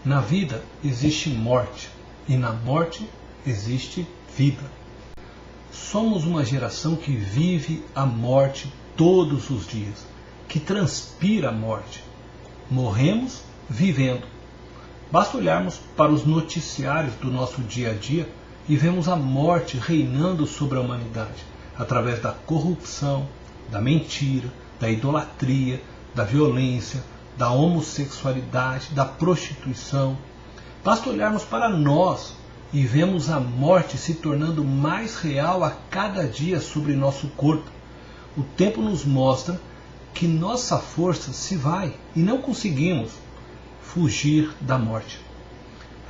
Na vida existe morte e na morte existe vida. Somos uma geração que vive a morte todos os dias, que transpira a morte. Morremos vivendo. Basta olharmos para os noticiários do nosso dia a dia e vemos a morte reinando sobre a humanidade, através da corrupção, da mentira, da idolatria, da violência, da homossexualidade, da prostituição. Basta olharmos para nós e vemos a morte se tornando mais real a cada dia sobre nosso corpo. O tempo nos mostra que nossa força se vai e não conseguimos fugir da morte.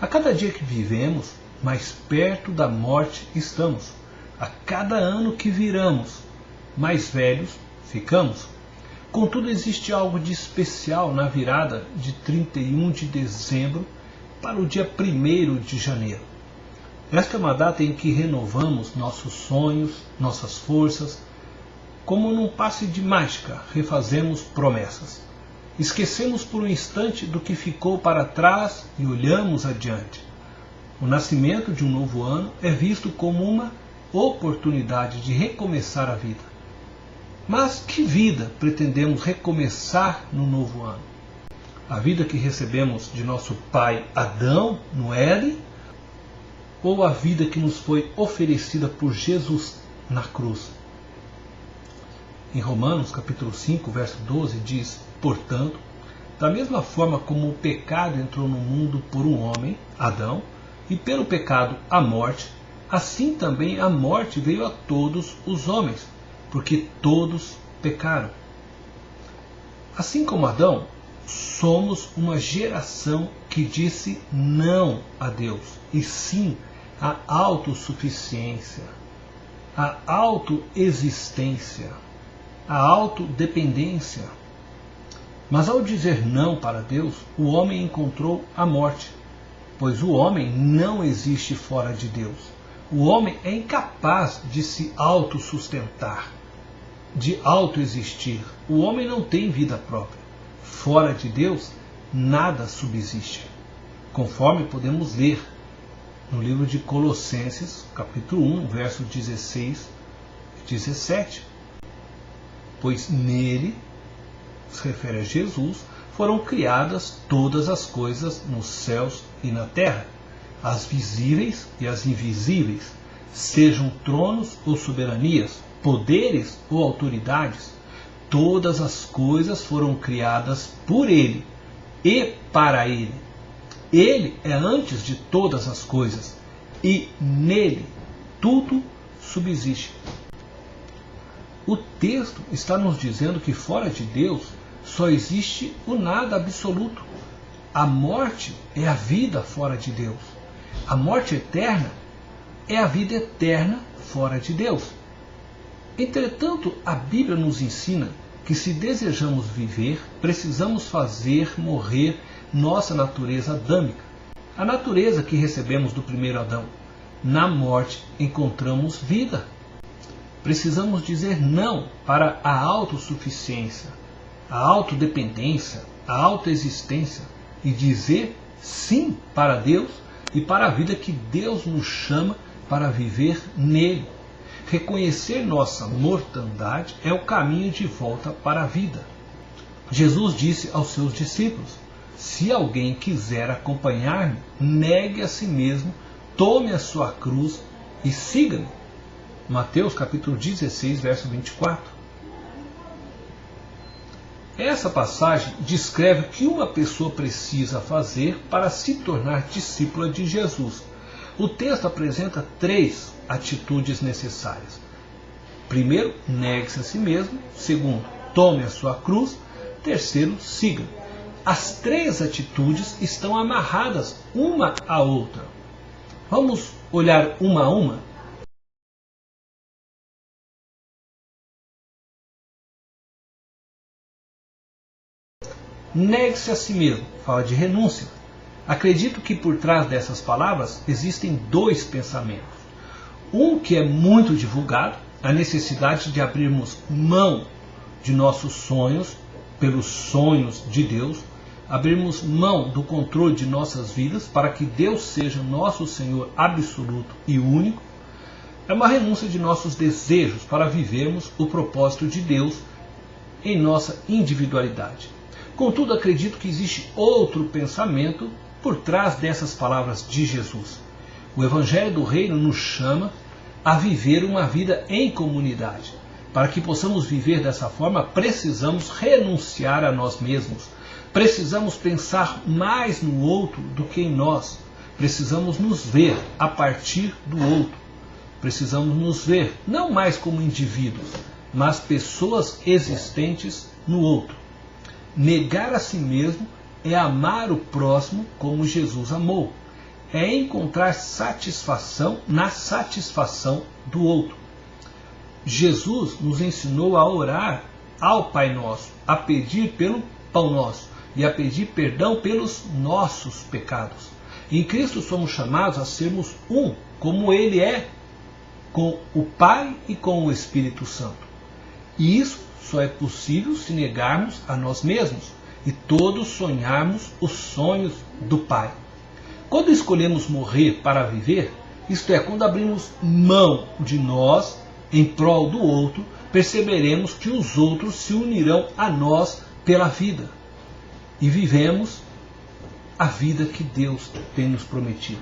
A cada dia que vivemos, mais perto da morte estamos. A cada ano que viramos, mais velhos ficamos. Contudo, existe algo de especial na virada de 31 de dezembro para o dia 1º de janeiro. Esta é uma data em que renovamos nossos sonhos, nossas forças. Como num passe de mágica, refazemos promessas. Esquecemos por um instante do que ficou para trás e olhamos adiante. O nascimento de um novo ano é visto como uma oportunidade de recomeçar a vida. Mas que vida pretendemos recomeçar no novo ano? A vida que recebemos de nosso pai Adão, no Éden, ou a vida que nos foi oferecida por Jesus na cruz? Em Romanos capítulo 5, verso 12 diz: portanto, da mesma forma como o pecado entrou no mundo por um homem, Adão, e pelo pecado a morte, assim também a morte veio a todos os homens, porque todos pecaram. Assim como Adão, somos uma geração que disse não a Deus, e sim à autossuficiência, à autoexistência, à autodependência. Mas ao dizer não para Deus, o homem encontrou a morte, pois o homem não existe fora de Deus. O homem é incapaz de se autossustentar, de autoexistir. O homem não tem vida própria. Fora de Deus, nada subsiste. Conforme podemos ler no livro de Colossenses, capítulo 1, versos 16 e 17. Pois nele, se refere a Jesus, foram criadas todas as coisas nos céus e na terra, as visíveis e as invisíveis, sejam tronos ou soberanias, poderes ou autoridades. Todas as coisas foram criadas por ele e para ele. Ele é antes de todas as coisas e nele tudo subsiste. O texto está nos dizendo que fora de Deus só existe o nada absoluto. A morte é a vida fora de Deus. A morte eterna é a vida eterna fora de Deus. Entretanto, a Bíblia nos ensina que se desejamos viver, precisamos fazer morrer nossa natureza adâmica, a natureza que recebemos do primeiro Adão. Na morte encontramos vida. Precisamos dizer não para a autossuficiência, a autodependência, a autoexistência e dizer sim para Deus e para a vida que Deus nos chama para viver nele. Reconhecer nossa mortandade é o caminho de volta para a vida. Jesus disse aos seus discípulos: se alguém quiser acompanhar-me, negue a si mesmo, tome a sua cruz e siga-me. Mateus capítulo 16, verso 24. Essa passagem descreve o que uma pessoa precisa fazer para se tornar discípula de Jesus. O texto apresenta 3 atitudes necessárias. Primeiro, negue-se a si mesmo. Segundo, tome a sua cruz. Terceiro, siga. As 3 atitudes estão amarradas uma à outra. Vamos olhar uma a uma? Negue-se a si mesmo. Fala de renúncia. Acredito que por trás dessas palavras existem 2 pensamentos. Um que é muito divulgado, a necessidade de abrirmos mão de nossos sonhos pelos sonhos de Deus, abrirmos mão do controle de nossas vidas para que Deus seja nosso Senhor absoluto e único, é uma renúncia de nossos desejos para vivermos o propósito de Deus em nossa individualidade. Contudo, acredito que existe outro pensamento por trás dessas palavras de Jesus. O Evangelho do Reino nos chama a viver uma vida em comunidade. Para que possamos viver dessa forma, precisamos renunciar a nós mesmos. Precisamos pensar mais no outro do que em nós. Precisamos nos ver a partir do outro. Precisamos nos ver não mais como indivíduos, mas pessoas existentes no outro. Negar a si mesmo é amar o próximo como Jesus amou. É encontrar satisfação na satisfação do outro. Jesus nos ensinou a orar ao Pai Nosso, a pedir pelo pão nosso e a pedir perdão pelos nossos pecados. Em Cristo somos chamados a sermos um, como Ele é, com o Pai e com o Espírito Santo. E isso só é possível se negarmos a nós mesmos e todos sonharmos os sonhos do Pai. Quando escolhemos morrer para viver, isto é, quando abrimos mão de nós em prol do outro, perceberemos que os outros se unirão a nós pela vida. E vivemos a vida que Deus tem nos prometido.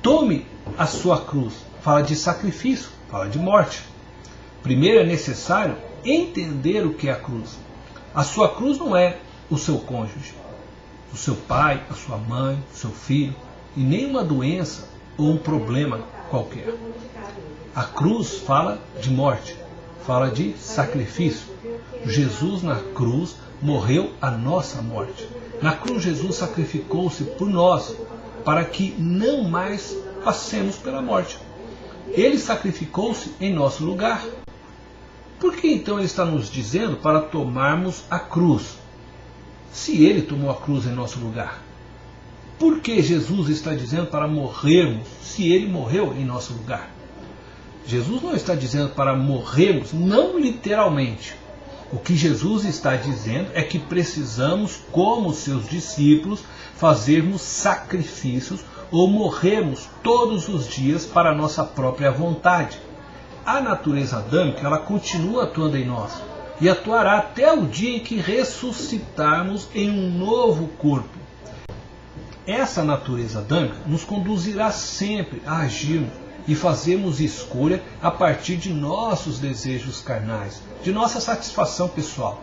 Tome a sua cruz. Fala de sacrifício, fala de morte. Primeiro é necessário entender o que é a cruz. A sua cruz não é o seu cônjuge, o seu pai, a sua mãe, o seu filho, e nem uma doença ou um problema qualquer. A cruz fala de morte, fala de sacrifício. Jesus na cruz morreu a nossa morte. Na cruz Jesus sacrificou-se por nós, para que não mais passemos pela morte. Ele sacrificou-se em nosso lugar. Por que então ele está nos dizendo para tomarmos a cruz? Se ele tomou a cruz em nosso lugar. Por que Jesus está dizendo para morrermos, se ele morreu em nosso lugar? Jesus não está dizendo para morrermos, não literalmente. O que Jesus está dizendo é que precisamos, como seus discípulos, fazermos sacrifícios ou morrermos todos os dias para a nossa própria vontade. A natureza adâmica, ela continua atuando em nós e atuará até o dia em que ressuscitarmos em um novo corpo. Essa natureza adâmica nos conduzirá sempre a agirmos e fazermos escolha a partir de nossos desejos carnais, de nossa satisfação pessoal.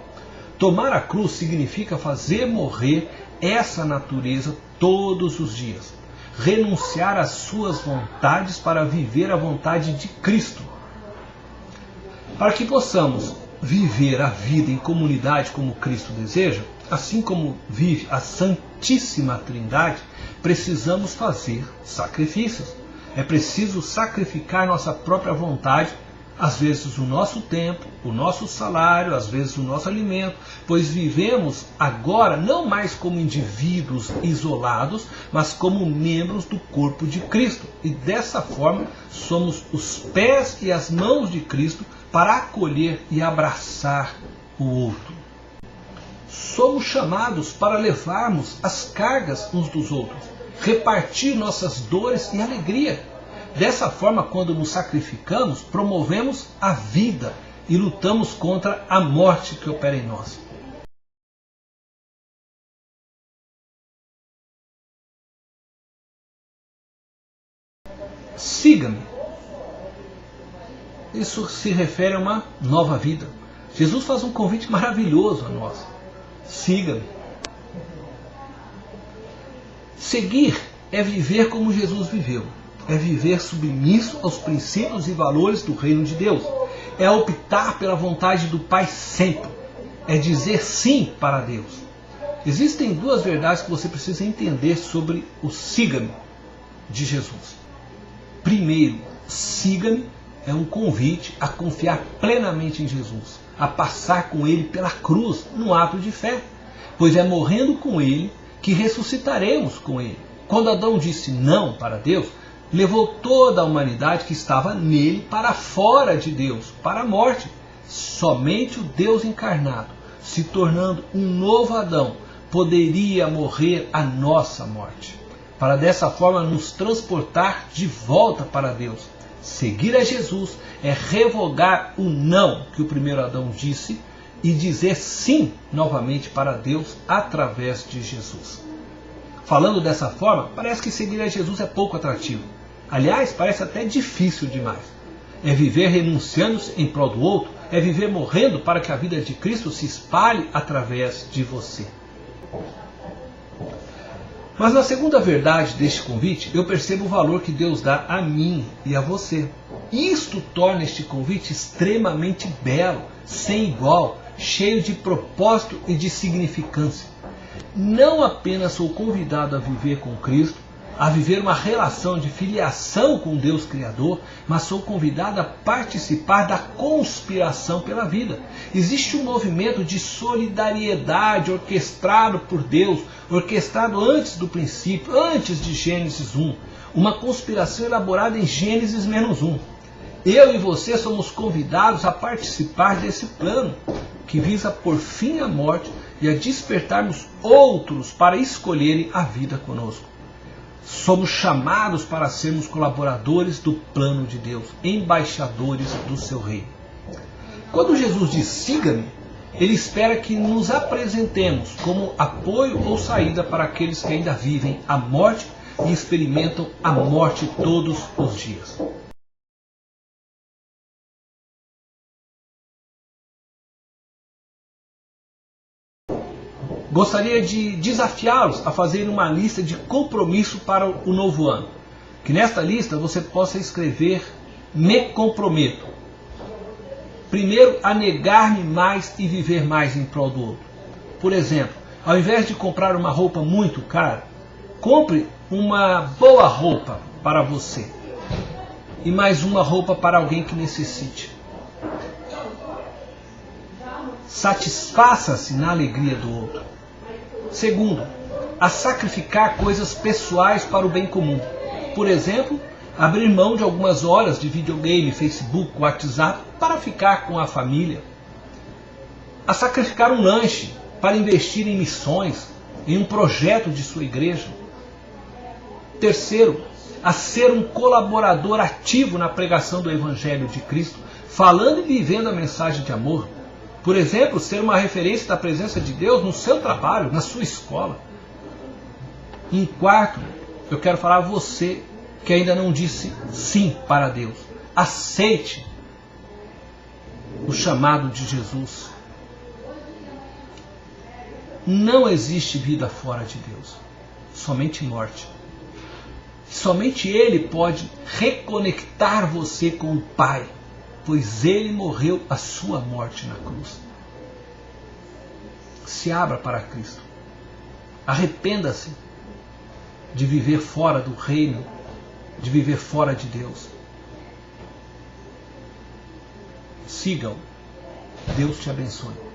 Tomar a cruz significa fazer morrer essa natureza todos os dias. Renunciar às suas vontades para viver a vontade de Cristo. Para que possamos viver a vida em comunidade como Cristo deseja, assim como vive a Santíssima Trindade, precisamos fazer sacrifícios. É preciso sacrificar nossa própria vontade, às vezes o nosso tempo, o nosso salário, às vezes o nosso alimento, pois vivemos agora não mais como indivíduos isolados, mas como membros do corpo de Cristo. E dessa forma somos os pés e as mãos de Cristo para acolher e abraçar o outro. Somos chamados para levarmos as cargas uns dos outros, repartir nossas dores e alegria. Dessa forma, quando nos sacrificamos, promovemos a vida e lutamos contra a morte que opera em nós. Siga-me. Isso se refere a uma nova vida. Jesus faz um convite maravilhoso a nós. Siga-me. Seguir é viver como Jesus viveu. É viver submisso aos princípios e valores do reino de Deus. É optar pela vontade do Pai sempre. É dizer sim para Deus. Existem duas verdades que você precisa entender sobre o siga-me de Jesus. Primeiro, siga-me é um convite a confiar plenamente em Jesus, a passar com Ele pela cruz, num ato de fé, pois é morrendo com Ele que ressuscitaremos com Ele. Quando Adão disse não para Deus, levou toda a humanidade que estava nele para fora de Deus, para a morte. Somente o Deus encarnado, se tornando um novo Adão, poderia morrer a nossa morte, para dessa forma nos transportar de volta para Deus. Seguir a Jesus é revogar o não que o primeiro Adão disse e dizer sim novamente para Deus através de Jesus. Falando dessa forma, parece que seguir a Jesus é pouco atrativo. Aliás, parece até difícil demais. É viver renunciando-se em prol do outro, é viver morrendo para que a vida de Cristo se espalhe através de você. Mas na segunda verdade deste convite, eu percebo o valor que Deus dá a mim e a você. Isto torna este convite extremamente belo, sem igual, cheio de propósito e de significância. Não apenas sou convidado a viver com Cristo, a viver uma relação de filiação com Deus Criador, mas sou convidado a participar da conspiração pela vida. Existe um movimento de solidariedade orquestrado por Deus, orquestrado antes do princípio, antes de Gênesis 1. Uma conspiração elaborada em Gênesis -1. Eu e você somos convidados a participar desse plano, que visa pôr fim à morte e a despertarmos outros para escolherem a vida conosco. Somos chamados para sermos colaboradores do plano de Deus, embaixadores do seu reino. Quando Jesus diz siga-me, ele espera que nos apresentemos como apoio ou saída para aqueles que ainda vivem a morte e experimentam a morte todos os dias. Gostaria de desafiá-los a fazerem uma lista de compromisso para o novo ano. Que nesta lista você possa escrever: me comprometo. Primeiro, a negar-me mais e viver mais em prol do outro. Por exemplo, ao invés de comprar uma roupa muito cara, compre uma boa roupa para você e mais uma roupa para alguém que necessite. Satisfaça-se na alegria do outro. Segundo, a sacrificar coisas pessoais para o bem comum. Por exemplo, abrir mão de algumas horas de videogame, Facebook, WhatsApp para ficar com a família. A sacrificar um lanche para investir em missões, em um projeto de sua igreja. Terceiro, a ser um colaborador ativo na pregação do Evangelho de Cristo, falando e vivendo a mensagem de amor. Por exemplo, ser uma referência da presença de Deus no seu trabalho, na sua escola. Em quarto, eu quero falar a você que ainda não disse sim para Deus. Aceite o chamado de Jesus. Não existe vida fora de Deus, somente morte. Somente Ele pode reconectar você com o Pai, pois Ele morreu a sua morte na cruz. Se abra para Cristo. Arrependa-se de viver fora do reino, de viver fora de Deus. Siga-o. Deus te abençoe.